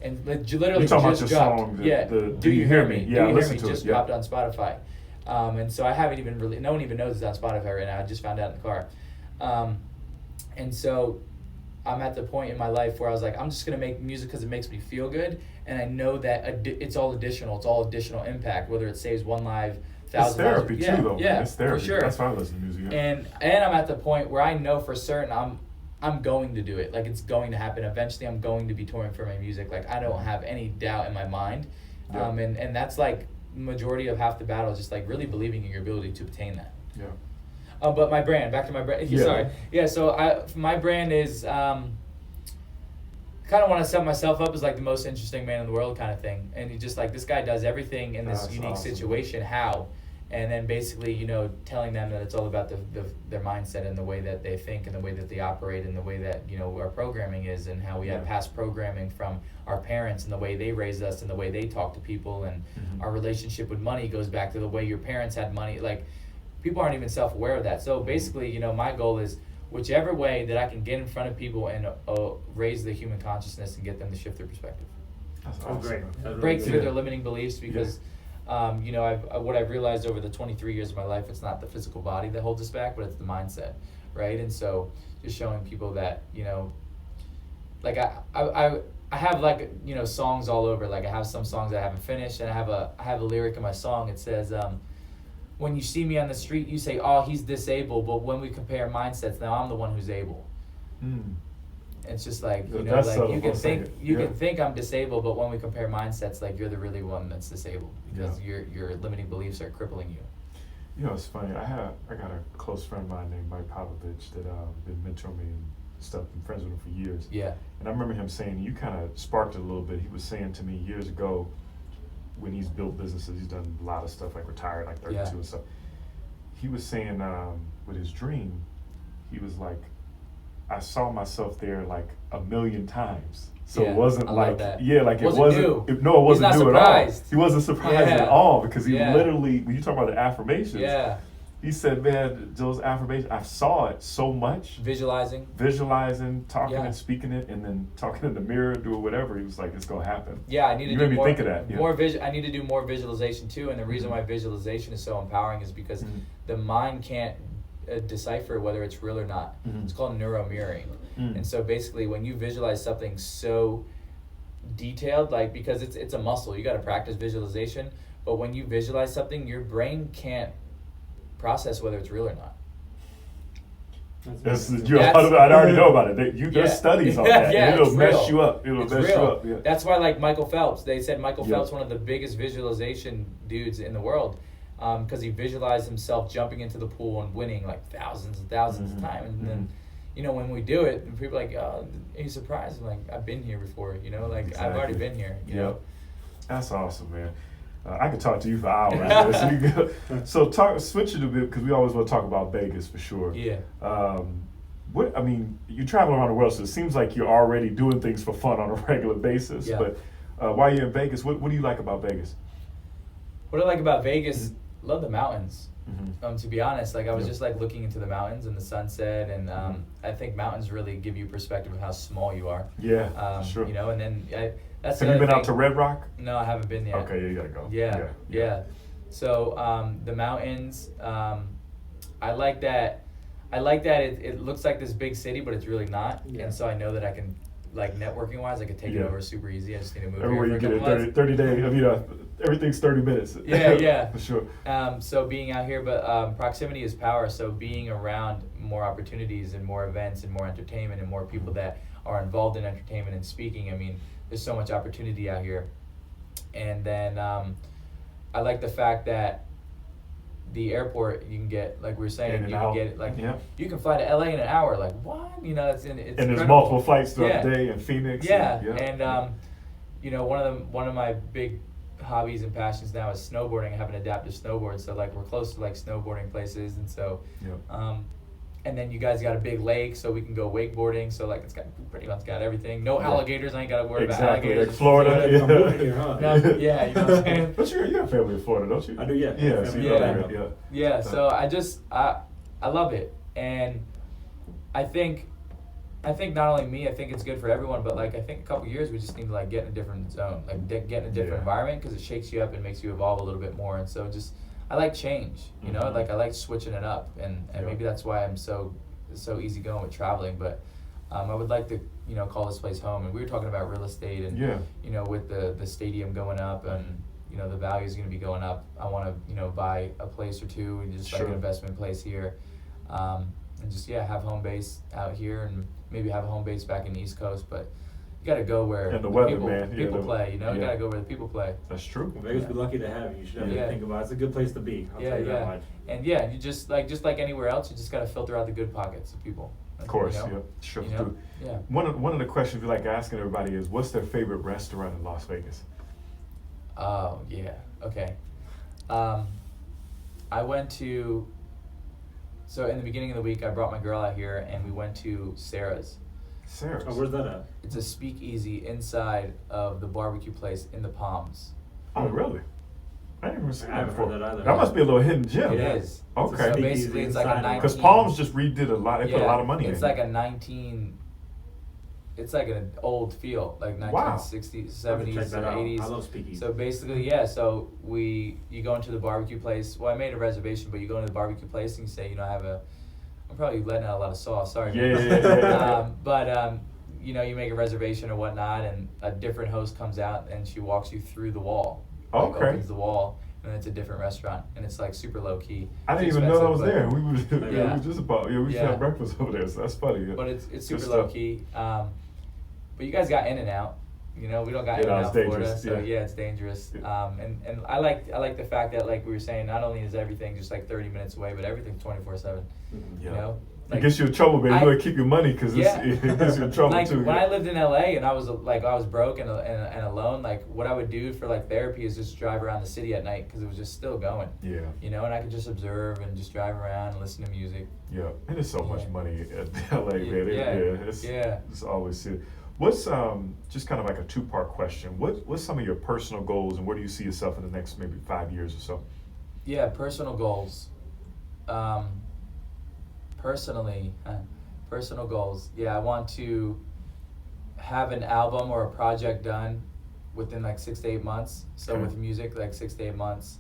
And literally You're talking just about your dropped. song, Yeah, Do You Hear Me? Yeah, Do You Hear listen Me to it, just yeah. dropped on Spotify. And so I haven't even really, no one even knows it's on Spotify right now. I just found out in the car. And so I'm at the point in my life where I was like, I'm just going to make music because it makes me feel good. And I know that it's all additional. It's all additional impact, whether it saves one life, It's therapy too, though. Yeah, man. It's therapy. for sure. That's why I listen to music. Yeah. And I'm at the point where I know for certain I'm going to do it. Like, it's going to happen. Eventually, I'm going to be touring for my music. Like, I don't have any doubt in my mind. Yeah. And that's like majority of half the battle, just like really believing in your ability to obtain that. Yeah. But my brand, back to my brand. Yeah. Sorry. Yeah. So my brand is kind of want to set myself up as like the most interesting man in the world kind of thing. And you just like, this guy does everything in this That's unique awesome. situation. How? And then basically, telling them that it's all about their mindset and the way that they think and the way that they operate and the way that, our programming is and how we have past programming from our parents and the way they raised us and the way they talk to people. And our relationship with money goes back to the way your parents had money. Like, people aren't even self-aware of that. So basically, my goal is whichever way that I can get in front of people and raise the human consciousness and get them to shift their perspective. That's Oh, awesome. great. man. That's Break really through good. their limiting beliefs because, what I've realized over the 23 years of my life, it's not the physical body that holds us back, but it's the mindset, right? And so just showing people that, like I have like, songs all over. Like, I have some songs I haven't finished, and I have a lyric in my song. It says, when you see me on the street, you say, oh, he's disabled, but when we compare mindsets, now I'm the one who's able. Mm. It's just like, That's like subtle you for can a think second. you Yeah. can think I'm disabled, but when we compare mindsets, like, you're the really one that's disabled because your limiting beliefs are crippling you. It's funny. I got a close friend of mine named Mike Popovich that been mentoring me and stuff. Been friends with him for years. Yeah. And I remember him saying, you kind of sparked it a little bit. He was saying to me years ago, when he's built businesses, he's done a lot of stuff, like retired, like 32 and stuff. He was saying with his dream, he was like, I saw myself there like a million times. So Yeah, it wasn't I like, love that. yeah, like Wasn't new. it wasn't He's not new at all. surprised. He wasn't surprised Yeah. at all because he Yeah. literally, when you talk about the affirmations, Yeah. he said, man, those affirmations, I saw it so much. Visualizing. Visualizing, talking Yeah. and speaking it, and then talking in the mirror, doing whatever. He was like, it's gonna happen. Yeah, I need to You do made me more. think of that, yeah. I need to do more visualization too, and the reason why visualization is so empowering is because the mind can't decipher whether it's real or not. It's called neuromirroring, and so basically, when you visualize something so detailed, like, because it's a muscle, you got to practice visualization. But when you visualize something, your brain can't process whether it's real or not. That's, That's- I already know about it. Yeah. There's studies on that. Yeah, It'll it's mess real. you up. It'll It's mess real. you up. Yeah. That's why, like Michael Phelps, they said Michael Yeah. Phelps one of the biggest visualization dudes in the world, because he visualized himself jumping into the pool and winning like thousands and 1000s of times. And then, when we do it, and people are like, "Oh, are you surprised?" I'm like, "I've been here before." Like I've already been here. You know. That's awesome, man. I could talk to you for hours. Man. So switch it a bit because we always want to talk about Vegas for sure. Yeah. You travel around the world, so it seems like you're already doing things for fun on a regular basis. Yeah. But while you're in Vegas, what do you like about Vegas? What I like about Vegas, love the mountains. Mm-hmm. To be honest, like I was Yep. just like looking into the mountains and the sunset, and I think mountains really give you perspective of how small you are. Yeah, sure. And then that's. Have the you been other out to thing. Red Rock? No, I haven't been yet. Okay, yeah, you gotta go. Yeah. So the mountains, I like that. It looks like this big city, but it's really not. Yeah. And so I know that I can, like networking wise, I could take it Yeah. over super easy. I just need to move Everywhere here you for get a it, couple 30 days. Everything's 30 minutes. Yeah. For sure. So being out here, but proximity is power. So being around more opportunities and more events and more entertainment and more people that are involved in entertainment and speaking. I mean, there's so much opportunity out here. And then I like the fact that the airport, you can get, like we were saying, In and you out. can get like Yeah. you can fly to LA in an hour. Like what? It's And there's incredible. multiple flights throughout Yeah. the day in Phoenix. Yeah, and one of my big hobbies and passions now is snowboarding. I have an adaptive snowboard, so like we're close to like snowboarding places, and so and then you guys got a big lake, so we can go wakeboarding. So like it's got pretty much got everything. No alligators. I ain't got to worry about Exactly, alligators. like Florida. I'm moving here, huh? No, yeah, you know what I'm saying. But you got family in Florida, don't you? I do, yeah. Yeah, so you Yeah. know that, yeah. Yeah, so I love it, and I think not only me, I think it's good for everyone, but like I think a couple years we just need to like get in a different zone, like get in a different Yeah. environment, because it shakes you up and makes you evolve a little bit more. And so just I like change, Mhm. like I like switching it up, and Yeah. maybe that's why I'm so easygoing with traveling. But I would like to call this place home. And we were talking about real estate, and Yeah. with the stadium going up and the value is going to be going up. I want to buy a place or two and just like Sure. an investment place here, and just have home base out here, and maybe have a home base back in the East Coast. But you got to go where And the weather, people, man. Yeah, people play. You yeah. got to go where the people play. That's true. Well, Vegas, we're lucky to have you. You should have Yeah. to think about it. It's a good place to be. I'll tell you that much. And you just like anywhere else, you just got to filter out the good pockets of people. Of course, yeah. Sure. Yeah. One of the questions we like asking everybody is, what's their favorite restaurant in Las Vegas? Oh yeah. Okay. I went to. So in the beginning of the week, I brought my girl out here, and we went to Sarah's. Sarah's. Oh, where's that at? It's a speakeasy inside of the barbecue place in the Palms. Oh, really? I didn't even see I that haven't before. heard that either. That must be a little hidden gem. It Yeah. is. Okay. So Speakeasy basically, it's like a inside. 19. Because Palms just redid a lot. They put a lot of money in It's it. like a 19. It's like an old feel, like 1960s, 70s, Check that out. 80s. I love speakeasy. So basically, so you go into the barbecue place. Well, I made a reservation, but you go into the barbecue place and you say, I'm probably letting out a lot of sauce. Sorry. Yeah. But you make a reservation or whatnot, and a different host comes out and she walks you through the wall. Like, Okay. opens the wall, and it's a different restaurant, and it's like super low key. I didn't It's even know that was expensive, there. but- We were just about. We just Yeah. had breakfast over there, so that's funny. Yeah. But it's super Good low stuff. key. But you guys got In and Out. We don't got Yeah, In and it's Out Florida, dangerous, so yeah. it's dangerous. Yeah. And I like the fact that, like we were saying, not only is everything just like 30 minutes away, but everything's 24/7. Yeah. It Like, gets you in trouble, but you I- want to keep your money because Yeah. it gets you in trouble like too. when yeah. I lived in LA and I was broke and alone, like what I would do for like therapy is just drive around the city at night, because it was just still going. Yeah. And I could just observe and just drive around and listen to music. Yeah, and there's so much Yeah. money at LA, man. Yeah. It's always it. What's just kind of like a two-part question? What's some of your personal goals, and where do you see yourself in the next maybe 5 years or so? Yeah, personal goals. Personal goals. Yeah, I want to have an album or a project done within like 6 to 8 months. So Okay. with music, like 6 to 8 months.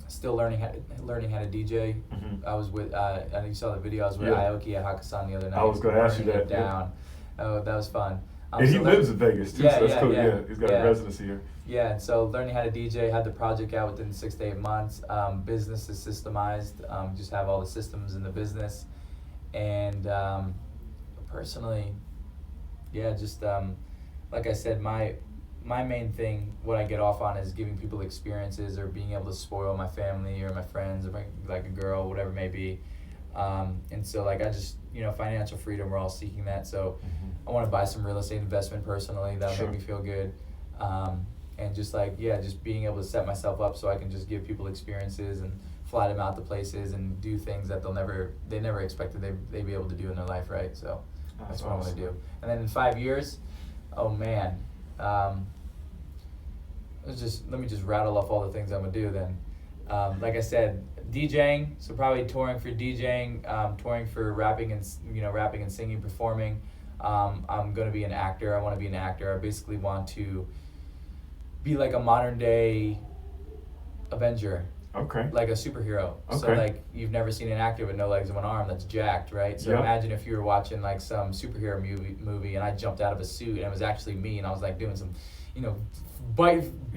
Still learning how to DJ. Mhm. I was with. I know you saw the video. I was with Yeah. Aoki at Hakkasan the other night. I was gonna ask you burning it that, yeah. down. Oh, that was fun. And he so lives in Vegas too, Yeah, so that's yeah, cool. yeah. Yeah, he's got Yeah. a residency here. Yeah, and so learning how to DJ, had the project out within 6 to 8 months. Business is systemized, just have all the systems in the business. And personally, yeah, just like I said, my main thing, what I get off on, is giving people experiences or being able to spoil my family or my friends or like a girl, whatever it may be. And so like I just, financial freedom, we're all seeking that. So I want to buy some real estate investment personally. That'll Sure. make me feel good. And just like, just being able to set myself up so I can just give people experiences and fly them out to places and do things that they never expected they'd be able to do in their life, right? So that's what I want to do. And then in 5 years, oh man, let me just rattle off all the things I'm gonna do then. Like I said, DJing, so probably touring for DJing, touring for rapping and singing, performing. I'm gonna be an actor. I want to be an actor. I basically want to be like a modern day Avenger. Okay. Like a superhero. Okay. So like you've never seen an actor with no legs and one arm that's jacked, right? So Yep. imagine if you were watching like some superhero movie and I jumped out of a suit and it was actually me and I was like doing some,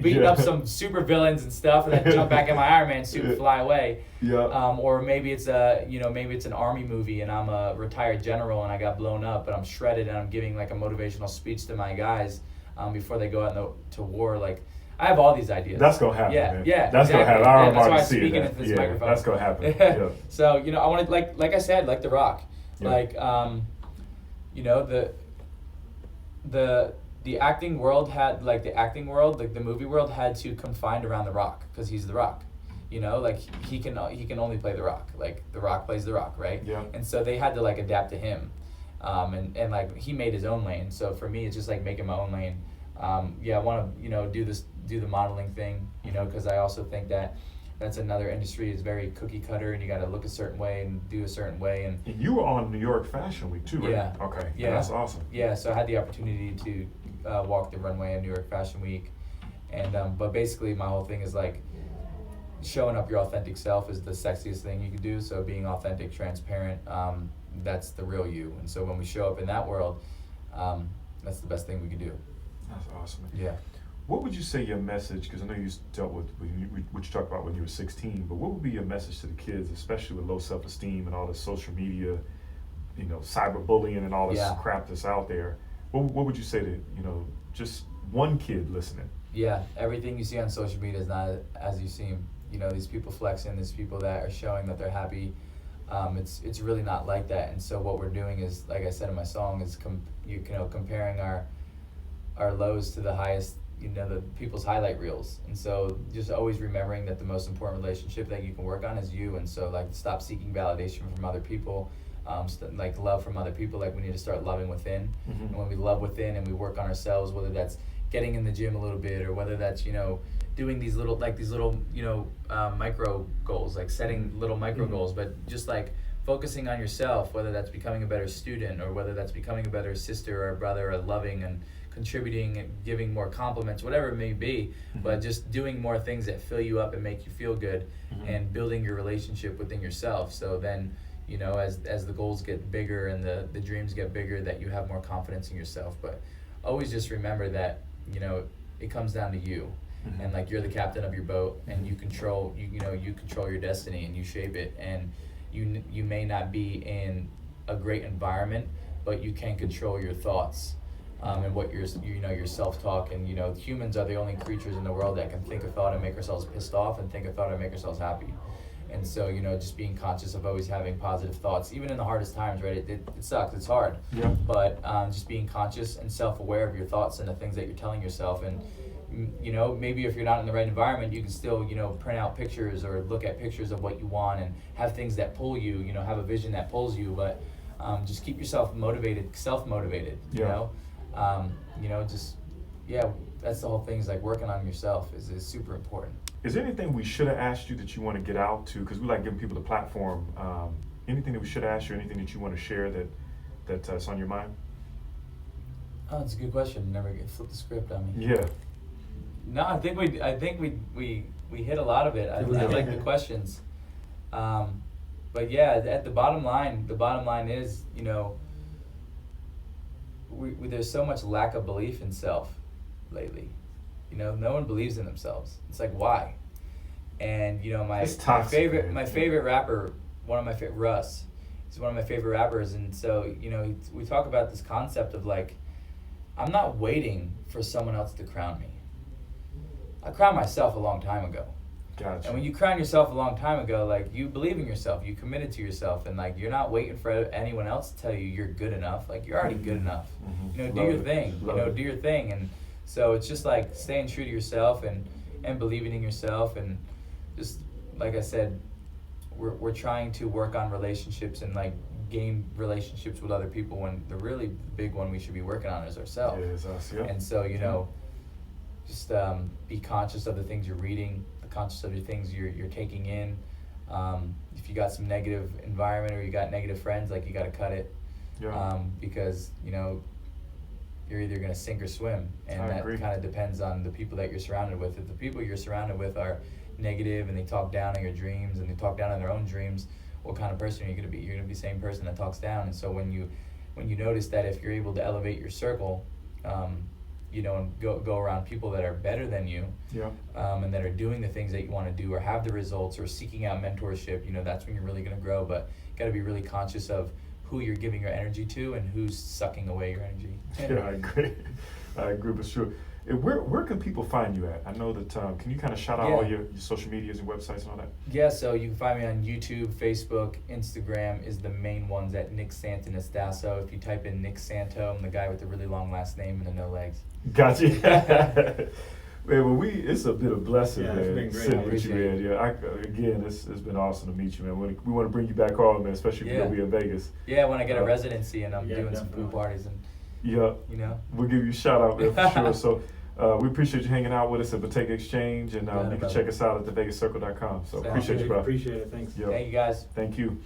beating up some super villains and stuff, and then jump back in my Iron Man suit and fly away. Yeah. Or maybe it's an army movie and I'm a retired general and I got blown up but I'm shredded and I'm giving like a motivational speech to my guys before they go out to war. Like I have all these ideas. That's gonna happen. Yeah, man. yeah. That's exactly. gonna happen. I That's why already I'm see speaking that. into this Yeah, microphone. that's gonna happen. Yeah. So I want to like I said, like The Rock, Yeah. like the acting world the movie world had to confine around The Rock because he's The Rock. Like he can only play The Rock. Like The Rock plays The Rock, right? Yeah. And so they had to like adapt to him, and like he made his own lane. So for me, it's just like making my own lane. I want to do the modeling thing, because I also think that that's another industry is very cookie cutter and you got to look a certain way and do a certain way. And you were on New York Fashion Week too, right? Yeah. Okay. Yeah. That's awesome. Yeah, so I had the opportunity to walk the runway at New York Fashion Week, and but basically my whole thing is like showing up your authentic self is the sexiest thing you can do. So being authentic, transparent, that's the real you. And so when we show up in that world, that's the best thing we can do. That's awesome. Yeah. What would you say your message, because I know you dealt with what you talked about when you were 16, but what would be your message to the kids, especially with low self-esteem and all this social media, cyberbullying and all this crap that's out there? What would you say to, just one kid listening? Yeah, everything you see on social media is not as you seem. These people flexing, these people that are showing that they're happy. It's really not like that. And so what we're doing is, like I said in my song, is comparing our lows to the highest, the people's highlight reels. And so just always remembering that the most important relationship that you can work on is you. And so like stop seeking validation from other people, like love from other people. Like we need to start loving within. Mm-hmm. And when we love within and we work on ourselves, whether that's getting in the gym a little bit or whether that's doing these little micro goals, like setting little micro goals, but just like focusing on yourself, whether that's becoming a better student or whether that's becoming a better sister or a brother or loving and contributing and giving more compliments, whatever it may be, but just doing more things that fill you up and make you feel good, and building your relationship within yourself. So then, as the goals get bigger and the dreams get bigger, that you have more confidence in yourself. But always just remember that, it comes down to you. And like you're the captain of your boat and you control your destiny and you shape it, and you may not be in a great environment, but you can control your thoughts. And what your self-talk, and humans are the only creatures in the world that can think a thought and make ourselves pissed off and think a thought and make ourselves happy. And so just being conscious of always having positive thoughts, even in the hardest times, right? It sucks, it's hard. Yeah. But just being conscious and self-aware of your thoughts and the things that you're telling yourself. And maybe if you're not in the right environment, you can still print out pictures or look at pictures of what you want and have things that pull you, have a vision that pulls you. But just keep yourself motivated, self-motivated. That's the whole thing, is like working on yourself is super important. Is there anything we should have asked you that you want to get out to? Because we like giving people the platform. Anything that we should have asked you, anything that you want to share that's on your mind? Oh, that's a good question. Never flip the script on me. Yeah. No, I think we hit a lot of it. I like the questions. But yeah, at the bottom line is, there's so much lack of belief in self lately. No one believes in themselves. It's like, why? And my It's toxic, favorite rapper, one of my favorite, Russ, he's one of my favorite rappers, and so we talk about this concept of like, I'm not waiting for someone else to crown me. I crowned myself a long time ago. Gotcha. And when you crown yourself a long time ago, like, you believe in yourself, you committed to yourself, and like, you're not waiting for anyone else to tell you you're good enough. Like, you're already good enough. Mm-hmm. Do Love your it. thing. Love it. Do your thing. And so it's just like staying true to yourself and believing in yourself, and just like I said, we're trying to work on relationships and like gain relationships with other people, when the really big one we should be working on is ourselves. Yeah, it's us. Yeah. And so just be conscious of the things you're reading, conscious of the things you're taking in. If you got some negative environment or you got negative friends, like, you got to cut it. Yeah. Because you're either going to sink or swim, and I that agree. kind of depends on the people that you're surrounded with. If the people you're surrounded with are negative and they talk down on your dreams and they talk down on their own dreams, what kind of person are you going to be? You're going to be the same person that talks down. And so when you notice that, if you're able to elevate your circle, and go around people that are better than you, Yeah. and that are doing the things that you want to do, or have the results, or seeking out mentorship, that's when you're really going to grow. But you got to be really conscious of who you're giving your energy to and who's sucking away your energy. Yeah, I agree for sure. And where can people find you at? I know that, can you kind of shout out all your social medias and websites and all that? Yeah, so you can find me on YouTube, Facebook, Instagram is the main ones at Nick Santonastasso. If you type in Nick Santo, I'm the guy with the really long last name and the no legs. Gotcha. Man, well, it's a bit of blessing, Yeah, man, it's been great. sitting I with you, appreciate man. Yeah, again, it's been awesome to meet you, man. We want to bring you back on, man, especially if you're gonna be in Vegas. Yeah, when I get a residency and I'm Yeah, doing some pool definitely. parties, and Yeah, we'll give you a shout out there for sure. So we appreciate you hanging out with us at Bottega Exchange, and you can check us out at thevegascircle.com. So Sounds appreciate you, bro. Appreciate it. Thanks. Yeah. thank you guys. Thank you.